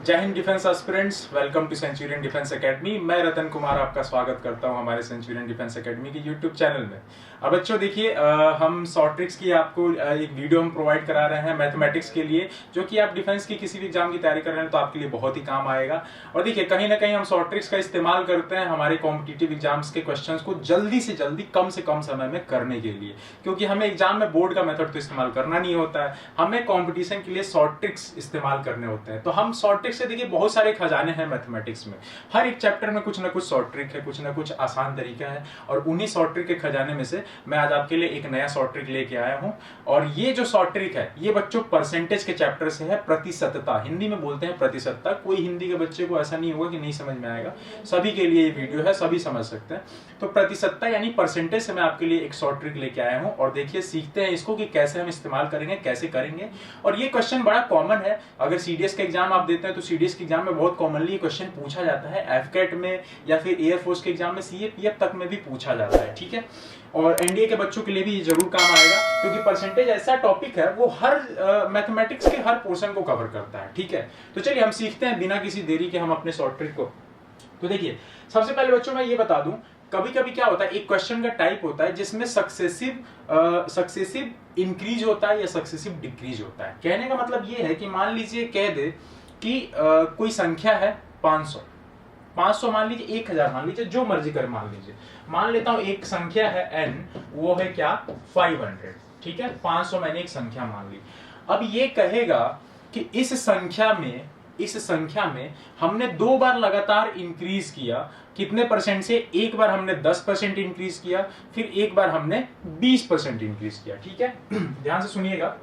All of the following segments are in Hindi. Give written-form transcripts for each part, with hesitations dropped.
जय हिंद defence aspirants, welcome to centurion defence academy. मैं रतन कुमार आपका स्वागत करता हूं हमारे सेंचुरियन डिफेंस एकेडमी के यूट्यूब चैनल में। अब बच्चों देखिए, हम शॉर्ट ट्रिक्स की आपको एक वीडियो हम प्रोवाइड करा रहे हैं मैथमेटिक्स के लिए, जो कि आप डिफेंस की किसी भी एग्जाम की तैयारी कर रहे हैं तो आपके लिए बहुत ही काम आएगा। और देखिए, कहीं ना कहीं हम शॉर्ट ट्रिक्स का इस्तेमाल करते हैं हमारे कॉम्पिटिटिव एग्जाम्स के क्वेश्चन को जल्दी से जल्दी कम से कम समय में करने के लिए, क्योंकि हमें एग्जाम में बोर्ड का मेथड तो इस्तेमाल करना नहीं होता है, हमें कॉम्पिटिशन के लिए शॉर्ट ट्रिक्स इस्तेमाल करने होते हैं। तो हम शॉर्ट ट्रिक्स से देखिए बहुत सारे खजाने हैं मैथमेटिक्स में, हर एक चैप्टर में कुछ ना कुछ शॉर्ट ट्रिक है, कुछ ना कुछ आसान तरीका है, और उन्हीं शॉर्ट ट्रिक के खजाने में से मैं आज आपके लिए एक नया शॉर्ट ट्रिक लेके आया हूं। और ये जो शॉर्ट ट्रिक है ये बच्चों परसेंटेज के चैप्टर से है, प्रतिशतता, हिंदी में बोलते हैं प्रतिशतता। कोई हिंदी के बच्चे को ऐसा नहीं होगा कि नहीं समझ में आएगा, सभी के लिए ये वीडियो है, सभी समझ सकते हैं। तो प्रतिशतता यानी परसेंटेज से मैं आपके लिए एक शॉर्ट ट्रिक लेके आया हूं, और देखिए सीखते हैं इसको कि कैसे हम इस्तेमाल करेंगे, कैसे करेंगे। और ये क्वेश्चन बड़ा कॉमन है, अगर सीडीएस के एग्जाम आप देते हैं तो सीडीएस के एग्जाम में बहुत कॉमनली ये क्वेश्चन पूछा जाता है, एफकेट में या फिर एयरफोर्स के एग्जाम में, सीएपीएफ तक में भी पूछा जाता है, ठीक है। और एनडीए के बच्चों के लिए भी ये जरूर काम आएगा, क्योंकि परसेंटेज ऐसा टॉपिक है वो हर मैथमेटिक्स के हर पोर्शन को कवर करता है, ठीक है। तो चलिए हम सीखते हैं बिना किसी देरी के हम अपने शॉर्ट ट्रिक को। तो देखिए, सबसे पहले बच्चों मैं ये बता दूं, कभी कभी क्या होता है, एक क्वेश्चन का टाइप होता है जिसमें सक्सेसिव इंक्रीज होता है या सक्सेसिव डिक्रीज होता है। कहने का मतलब ये है कि मान लीजिए कह दे कि कोई संख्या है 500 मान लीजिए, 1000 मान लीजिए, जो मर्जी कर मान लीजिए। मान लेता हूं एक संख्या है n, वो है क्या 500, ठीक है। 500 मैंने एक संख्या मान ली। अब ये कहेगा कि इस संख्या में हमने 2 बार लगातार इंक्रीज किया, कितने परसेंट से, एक बार हमने 10% इंक्रीज किया, फिर एक बार हमने 20% इंक्रीज किया, ठीक है। ध्यान से सुनिएगा,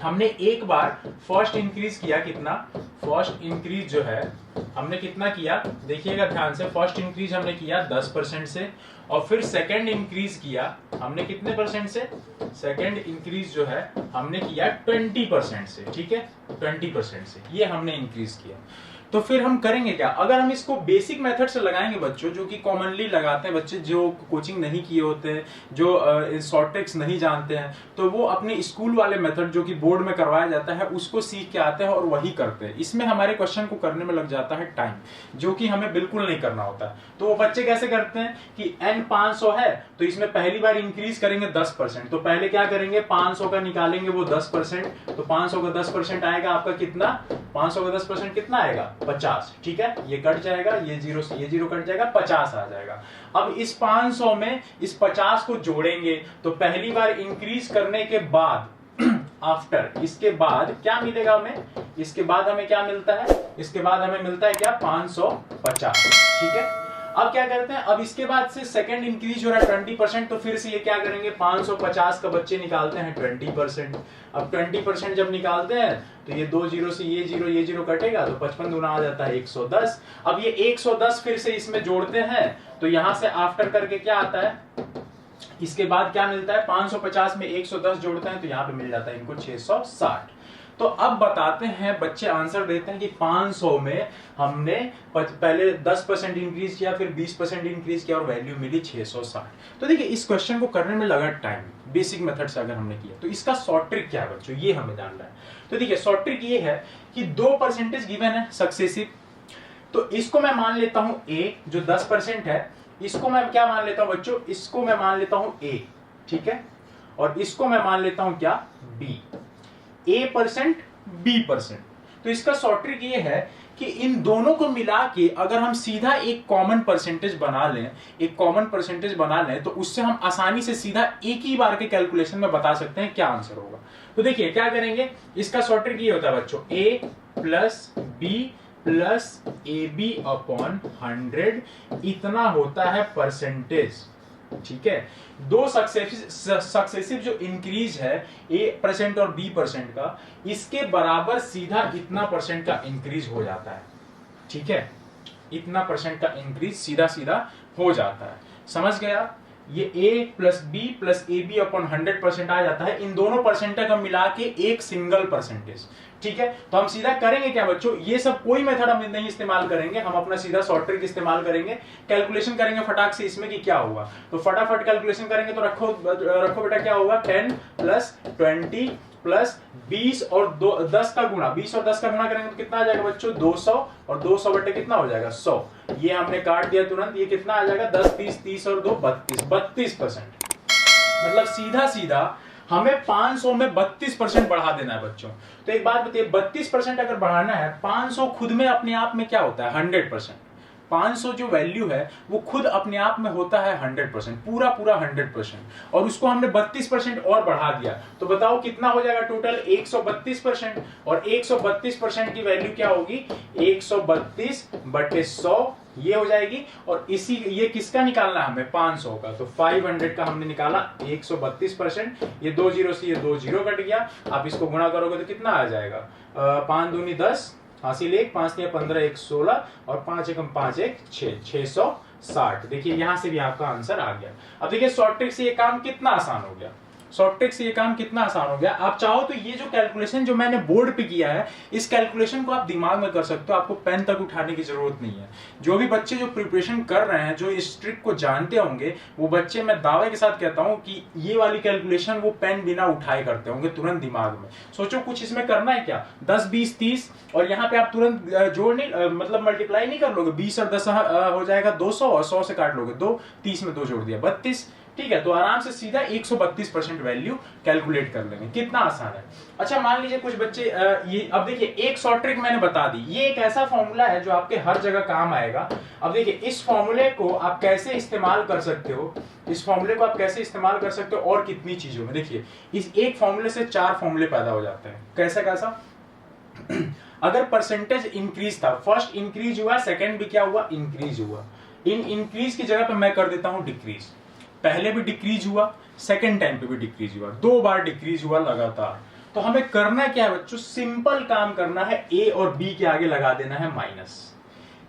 हमने एक बार फर्स्ट इंक्रीज किया, कितना, फर्स्ट इंक्रीज जो है हमने कितना किया, देखिएगा ध्यान से, फर्स्ट इंक्रीज हमने किया 10% से, और फिर सेकंड इंक्रीज किया हमने कितने परसेंट से, सेकंड इंक्रीज जो है हमने किया 20% से, ठीक है, 20% से ये हमने इंक्रीज किया। तो फिर हम करेंगे क्या, अगर हम इसको बेसिक मेथड से लगाएंगे बच्चों, जो कि कॉमनली लगाते हैं बच्चे जो कोचिंग नहीं किए होते हैं, जो शॉर्ट ट्रिक्स नहीं जानते हैं, तो वो अपने स्कूल वाले मेथड जो कि बोर्ड में करवाया जाता है उसको सीख के आते हैं और वही करते हैं। इसमें हमारे क्वेश्चन को करने में लग जाता है टाइम, जो कि हमें बिल्कुल नहीं करना होता। तो वो बच्चे कैसे करते हैं कि n 500 है तो इसमें पहली बार इंक्रीज करेंगे 10%, तो पहले क्या करेंगे, 500 का निकालेंगे वो 10%, तो 500 का 10% आएगा आपका कितना, 500 का 10% कितना आएगा 50, ठीक है। ये कट जाएगा, ये जीरो से ये जीरो कट जाएगा, 50 आ जाएगा। अब इस 500 में इस 50 को जोड़ेंगे, तो पहली बार इंक्रीज करने के बाद आफ्टर, इसके बाद क्या मिलेगा हमें, इसके बाद हमें क्या मिलता है, इसके बाद हमें मिलता है क्या 550, ठीक है। अब क्या करते हैं, अब इसके बाद से सेकंड इंक्रीज हो रहा है 20%, तो फिर से ये क्या करेंगे, 550 का बच्चे निकालते हैं 20%। अब 20% जब निकालते हैं तो ये 2 जीरो से ये जीरो कटेगा, तो 55 दूना आ जाता है 110। अब ये 110 फिर से इसमें जोड़ते हैं, तो यहां से आफ्टर करके क्या आता है, इसके बाद क्या मिलता है, 550 में 110 जोड़ते हैं तो यहां पे मिल जाता है इनको 660। तो अब बताते हैं, बच्चे आंसर देते हैं कि 500 में हमने पहले 10% इंक्रीज किया, फिर 20% इंक्रीज किया और वैल्यू मिली 660। तो देखिए, इस क्वेश्चन को करने में लगा टाइम, बेसिक मेथड से अगर हमने किया, तो इसका शॉर्ट ट्रिक क्या है बच्चों, ये हमें जानना है। तो देखिए, शॉर्ट ट्रिक ये है कि 2% गिवन है सक्सेसिव, तो इसको मैं मान लेता हूं a, जो 10% है, इसको मैं क्या मान लेता हूं बच्चों, इसको मैं मान लेता हूं a, ठीक है, और इसको मैं मान लेता हूं क्या b, a%, b%। तो इसका शॉर्ट ट्रिक ये है कि इन दोनों को मिला के अगर हम सीधा एक कॉमन परसेंटेज बना लें, तो उससे हम आसानी से सीधा एक ही बार के कैलकुलेशन में बता सकते हैं क्या आंसर होगा। तो देखिए क्या करेंगे, इसका शॉर्ट ट्रिक ये होता है बच्चों, a plus b plus AB/100, इतना होता है परसेंटेज, ठीक है। 2 सक्सेसिव जो इंक्रीज है A% और B% का, इसके बराबर सीधा इतना परसेंट का इंक्रीज हो जाता है, ठीक है, इतना परसेंट का इंक्रीज सीधा सीधा हो जाता है, समझ गया। ये A plus B plus AB/100% आ जाता है, इन दोनों परसेंटेज का मिला के एक सिंगल परसेंटेज, ठीक है। तो हम सीधा करेंगे क्या बच्चों, ये सब कोई मेथड हम नहीं इस्तेमाल करेंगे, हम अपना सीधा शॉर्ट ट्रिक इस्तेमाल करेंगे, कैलकुलेशन करेंगे फटाक से इसमें कि क्या होगा। तो फटाफट कैलकुलेशन करेंगे, तो रखो बेटा क्या होगा, 10 प्लस 20 प्लस 20 और 10 का गुणा, 20 और 10 का गुणा करेंगे तो कितना आ जाएगा बच्चों 200, और 200 बटे कितना हो जाएगा 100। ये हमने काट दिया तुरंत, ये कितना आ जाएगा 10 30 30 और 2 32%। मतलब सीधा सीधा हमें 500 में 32% बढ़ा देना है बच्चों। तो एक बात बताइए, 32% अगर बढ़ाना है, 500 खुद में अपने आप में क्या होता है 100%। 500 जो वैल्यू है वो खुद अपने आप में होता है 100%, पूरा 100%, और उसको हमने 32% और बढ़ा दिया तो बताओ कितना हो जाएगा टोटल 132%। और 132% की वैल्यू क्या होगी 132 बटे 100 ये हो जाएगी। और इसी ये किसका निकालना है हमें 500 का, तो 500 का हमने निकाला 132%। ये 2 जीरो से ये 2 जीरो कट गया, आप इसको गुणा करोगे तो कितना आ जाएगा 5 दूनी 10, हासिल 1, 5 या 15, 1 16, और 5 एकम 5 1 6, 660। देखिए यहां से भी आपका आंसर आ गया। अब देखिए शॉर्ट ट्रिक से ये काम कितना आसान हो गया, शॉर्ट ट्रिक से ये काम कितना आसान हो गया। आप चाहो तो ये जो कैलकुलेशन जो मैंने बोर्ड पे किया है, इस कैलकुलेशन को आप दिमाग में कर सकते हो, आपको पेन तक उठाने की जरूरत नहीं है। जो भी बच्चे जो प्रिपरेशन कर रहे हैं, जो इस ट्रिक को जानते होंगे, वो बच्चे मैं दावे के साथ कहता हूं कि ये वाली कैलकुलेशन वो पेन बिना उठाए करते होंगे तुरंत दिमाग में। सोचो कुछ इसमें करना है क्या, 10 20 30, और यहाँ पे आप तुरंत जोड़ नहीं मतलब मल्टीप्लाई नहीं कर लोगे, 20 और 10 हो जाएगा 200, और 100 से काट लोगे 2, 30 में 2 जोड़ दिया 32, ठीक है। तो आराम से सीधा 132% वैल्यू कैलकुलेट कर लेंगे, कितना आसान है। अच्छा मान लीजिए कुछ बच्चे ये अब देखिए एक शॉर्ट ट्रिक मैंने बता दी, ये एक ऐसा फॉर्मूला है जो आपके हर जगह काम आएगा। अब देखिए इस फॉर्मूले को आप कैसे इस्तेमाल कर सकते हो, इस फॉर्मूले को आप कैसे इस्तेमाल कर सकते हो और कितनी चीजों में। देखिए इस एक फॉर्मूले से 4 फॉर्मूले पैदा हो जाते हैं। कैसा अगर परसेंटेज इंक्रीज था, फर्स्ट इंक्रीज हुआ, सेकंड भी क्या हुआ इंक्रीज हुआ, इन इंक्रीज की जगह पे मैं कर देता हूं डिक्रीज। पहले भी डिक्रीज हुआ, सेकंड टाइम पे भी डिक्रीज हुआ, 2 बार डिक्रीज हुआ लगातार। तो हमें करना क्या है बच्चों, सिंपल काम करना है, ए और बी के आगे लगा देना है माइनस।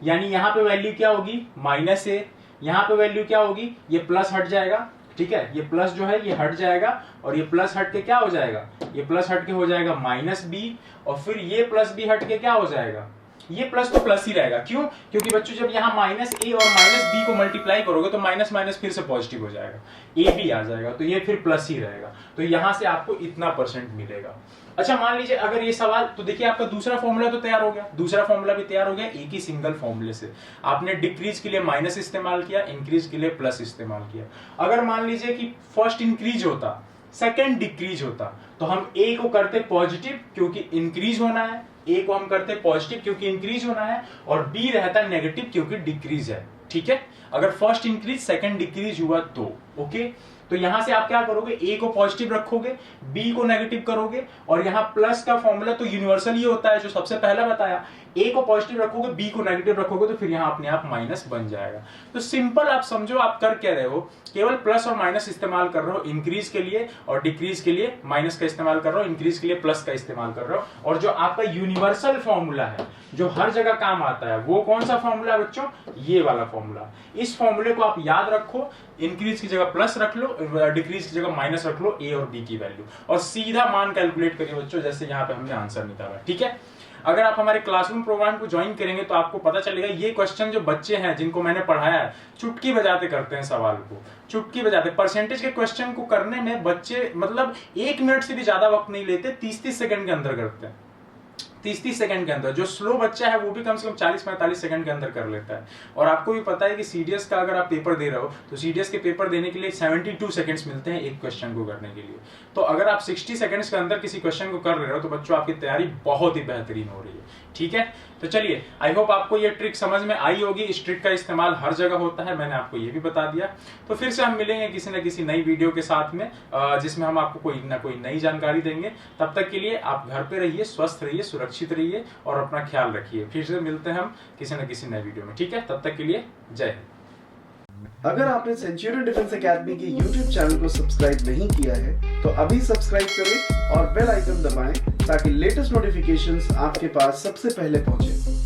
यानी यहां पे वैल्यू क्या होगी -a, यहां पे वैल्यू क्या होगी, ये प्लस हट जाएगा, ठीक है, ये प्लस जो है ये हट जाएगा, और ये प्लस हट के क्या हो जाएगा, ये प्लस हट के हो जाएगा -b, और फिर ये प्लस b हट के क्या हो जाएगा, ये प्लस तो प्लस ही रहेगा। क्यों, क्योंकि बच्चों जब यहाँ -a और -b को मल्टीप्लाई करोगे तो माइनस माइनस फिर से पॉजिटिव हो जाएगा, a भी आ जाएगा, तो ये फिर प्लस ही रहेगा। तो यहां से आपको इतना % मिलेगा। अच्छा मान लीजिए अगर ये सवाल, तो देखिए आपका दूसरा फॉर्मूला तो तैयार हो गया, दूसरा फॉर्मूला भी तैयार हो गया एक ही सिंगल फॉर्मूले से। आपने डिक्रीज के लिए माइनस इस्तेमाल किया, इंक्रीज के लिए प्लस इस्तेमाल किया। अगर मान लीजिए कि फर्स्ट इंक्रीज होता, सेकंड डिक्रीज होता, तो हम ए को करते पॉजिटिव क्योंकि इंक्रीज होना है, ए को हम करते पॉजिटिव क्योंकि इंक्रीज होना है, और बी रहता नेगेटिव क्योंकि डिक्रीज है, ठीक है। अगर फर्स्ट इंक्रीज सेकंड डिक्रीज हुआ तो ओके, तो यहां से आप क्या करोगे, ए को पॉजिटिव रखोगे, बी को नेगेटिव करोगे, और यहां प्लस का फॉर्मूला तो यूनिवर्सल ही होता है जो सबसे पहला बताया, ए को पॉजिटिव रखोगे, बी को नेगेटिव रखोगे, तो फिर यहां अपने आप माइनस बन जाएगा। तो सिंपल आप समझो आप कर क्या रहे हो, केवल प्लस और माइनस इस्तेमाल कर रहे हो इंक्रीज के लिए, और डिक्रीज के लिए माइनस का इस्तेमाल कर रहे हो, इंक्रीज के लिए प्लस का इस्तेमाल कर रहे हो। और जो आपका यूनिवर्सल फॉर्मूला है जो हर जगह काम आता है, वो कौन सा फॉर्मूला है बच्चों, ये वाला फॉर्मूला। इस फॉर्मूले को आप याद रखो, इंक्रीज की जगह प्लस रख लो, डिक्रीज की जगह माइनस रख लो, ए और बी की वैल्यू, और सीधा मान कैलकुलेट करिए बच्चों, जैसे यहाँ पे हमने आंसर निकाला, ठीक है। अगर आप हमारे क्लासरूम प्रोग्राम को ज्वाइन करेंगे तो आपको पता चलेगा ये क्वेश्चन जो बच्चे हैं जिनको मैंने पढ़ाया है, चुटकी बजाते करते हैं सवाल को, चुटकी बजाते। परसेंटेज के क्वेश्चन को करने में बच्चे मतलब 1 मिनट से भी ज्यादा वक्त नहीं लेते, 30-30 सेकंड के अंदर करते हैं, 30-30 सेकंड के अंदर। जो स्लो बच्चा है वो भी कम से कम 40-45 सेकंड के अंदर कर लेता है। और आपको भी पता है कि सीडीएस का अगर आप पेपर दे रहे हो तो सीडीएस के पेपर देने के लिए 72 सेकंड्स मिलते हैं एक क्वेश्चन को करने के लिए। तो अगर आप 60 सेकंड्स के अंदर किसी क्वेश्चन को कर रहे हो तो बच्चों आपकी तैयारी बहुत ही बेहतरीन हो रही है, ठीक है। तो चलिए, आई होप आपको ये ट्रिक समझ में आई होगी। इस ट्रिक का इस्तेमाल हर जगह होता है, मैंने आपको ये भी बता दिया। तो फिर से हम मिलेंगे किसी न किसी नई वीडियो के साथ में, जिसमें हम आपको कोई ना कोई नई जानकारी देंगे। तब तक के लिए आप घर पे रहिए, स्वस्थ रहिए, सुरक्षित रहिए और अपना ख्याल रखिए। फिर से मिलते हैं हम किसी न किसी नए वीडियो में, ठीक है। तब तक के लिए जय हिंद। अगर आपने सेंचुरियन डिफेंस एकेडमी के YouTube चैनल को सब्सक्राइब नहीं किया है तो अभी सब्सक्राइब करें और बेल आइकन दबाएं ताकि लेटेस्ट नोटिफिकेशंस आपके पास सबसे पहले पहुंचे।